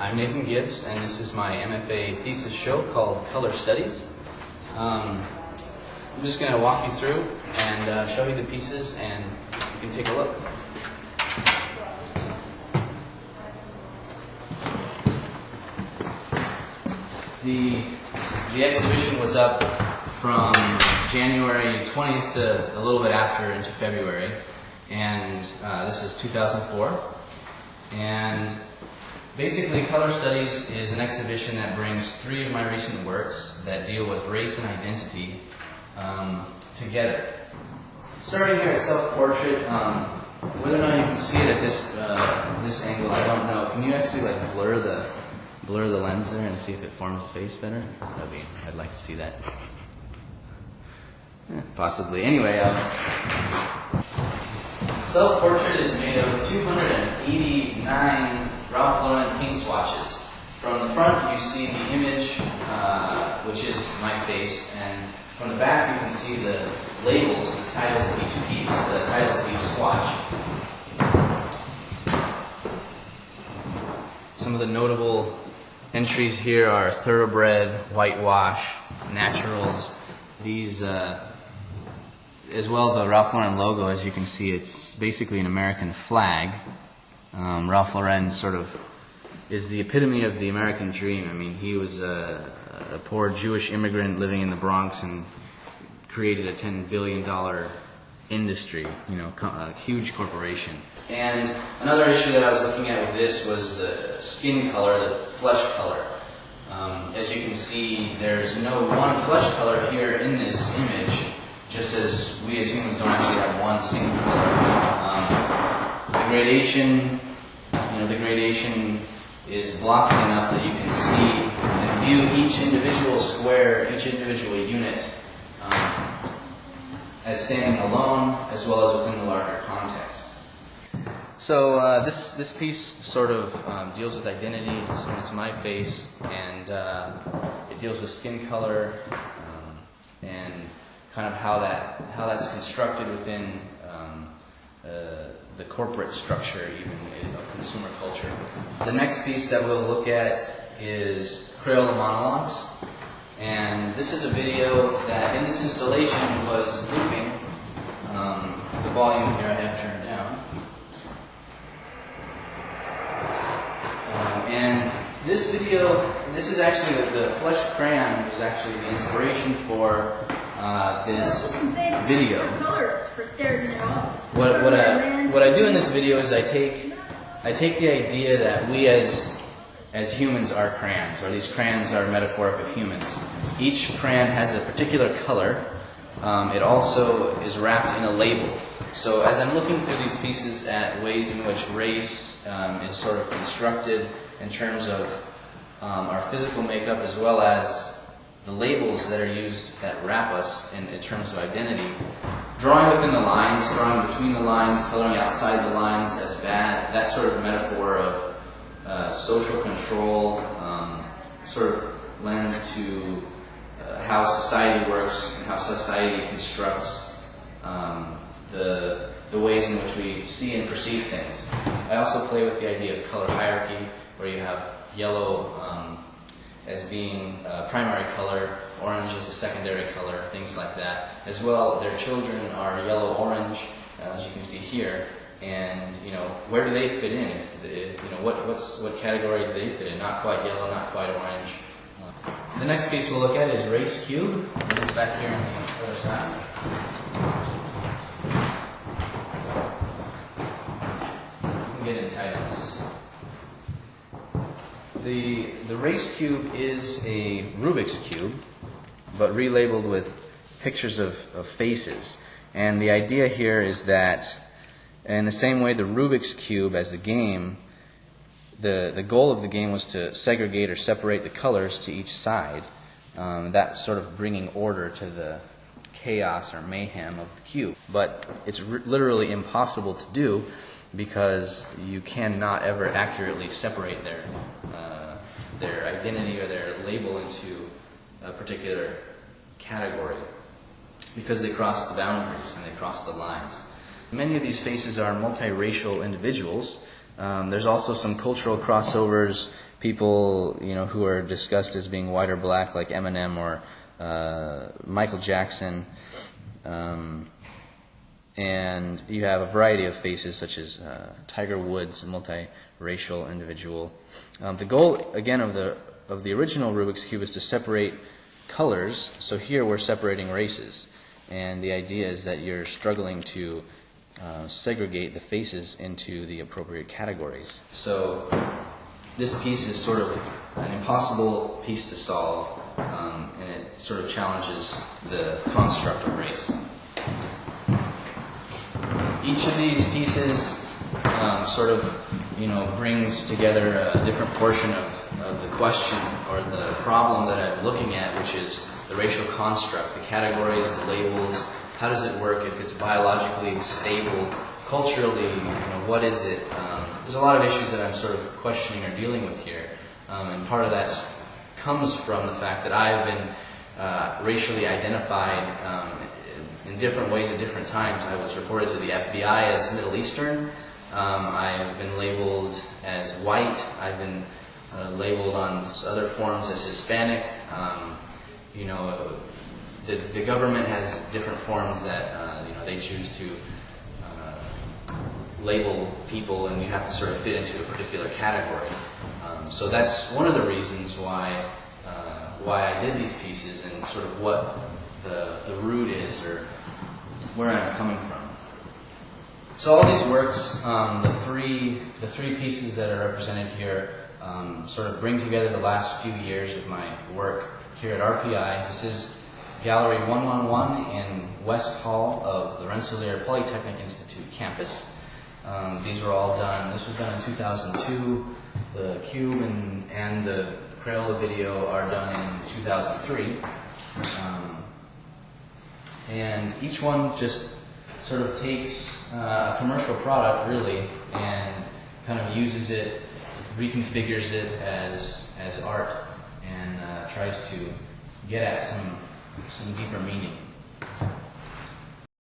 I'm Nathan Gibbs, and this is my MFA thesis show called Color Studies. I'm just going to walk you through and show you the pieces, and you can take a look. The exhibition was up from January 20th to a little bit after into February, and this is 2004. And basically, Color Studies is an exhibition that brings three of my recent works that deal with race and identity together. Starting here at self-portrait, whether or not you can see it at this angle, I don't know. Can you actually like blur the lens there and see if it forms a face better? I'd like to see that. Possibly. Anyway, self-portrait is made of 289 Ralph Lauren paint swatches. From the front, you see the image, which is my face, and from the back, you can see the labels, the titles of each piece, the titles of each swatch. Some of the notable entries here are thoroughbred, whitewash, naturals. These, as well, the Ralph Lauren logo, as you can see, it's basically an American flag. Ralph Lauren sort of is the epitome of the American dream. I mean, he was a poor Jewish immigrant living in the Bronx and created a $10 billion industry, a huge corporation. And another issue that I was looking at with this was the skin color, the flesh color. As you can see, there's no one flesh color here in this image, just as we as humans don't actually have one single color. The gradation is blocky enough that you can see and view each individual square, each individual unit as standing alone, as well as within the larger context. So this piece sort of deals with identity. It's my face, and it deals with skin color and kind of how that's constructed within the corporate structure, even of consumer culture. The next piece that we'll look at is Crayola Monologues, and this is a video that in this installation was looping. The volume here I have turned down. And this video, this is actually the flesh crayon was actually the inspiration for this video. What I do in this video is I take the idea that we as humans are crayons, or these crayons are metaphoric of humans. Each crayon has a particular color. It also is wrapped in a label. So as I'm looking through these pieces at ways in which race is sort of constructed in terms of our physical makeup, as well as the labels that are used that wrap us in terms of identity, drawing within the lines, drawing between the lines, coloring outside the lines as bad, that sort of metaphor of social control sort of lends to how society works and how society constructs the ways in which we see and perceive things. I also play with the idea of color hierarchy, where you have yellow as being primary color, orange as a secondary color, things like that. As well, their children are yellow-orange, as you can see here. And where do they fit in? What category do they fit in? Not quite yellow, not quite orange. The next piece we'll look at is Race Cube. It's back here on the other side. You can get in tight on this. The Race Cube is a Rubik's Cube, but relabeled with pictures of faces. And the idea here is that in the same way the Rubik's Cube as a game, the goal of the game was to segregate or separate the colors to each side. That sort of bringing order to the chaos or mayhem of the cube. But it's literally impossible to do because you cannot ever accurately separate their identity or their label into a particular category, because they cross the boundaries and they cross the lines. Many of these faces are multiracial individuals. There's also some cultural crossovers, people who are discussed as being white or black, like Eminem or Michael Jackson. And you have a variety of faces, such as Tiger Woods, a multiracial individual. The goal, again, of the original Rubik's Cube is to separate colors. So here we're separating races. And the idea is that you're struggling to segregate the faces into the appropriate categories. So this piece is sort of an impossible piece to solve, and it sort of challenges the construct of race. Each of these pieces sort of, brings together a different portion of the question or the problem that I'm looking at, which is the racial construct, the categories, the labels. How does it work if it's biologically stable? Culturally, what is it? There's a lot of issues that I'm sort of questioning or dealing with here, and part of that comes from the fact that I've been racially identified in different ways at different times. I was reported to the FBI as Middle Eastern. I've been labeled as white. I've been labeled on other forms as Hispanic. The government has different forms that they choose to label people, and you have to sort of fit into a particular category. So that's one of the reasons why I did these pieces, and sort of what the root is, or where I'm coming from. So all these works, the three pieces that are represented here, sort of bring together the last few years of my work here at RPI. This is Gallery 111 in West Hall of the Rensselaer Polytechnic Institute campus. These were all done. This was done in 2002. The cube and the Crayola video are done in 2003. And each one just sort of takes a commercial product, really, and kind of uses it, reconfigures it as art, and tries to get at some deeper meaning.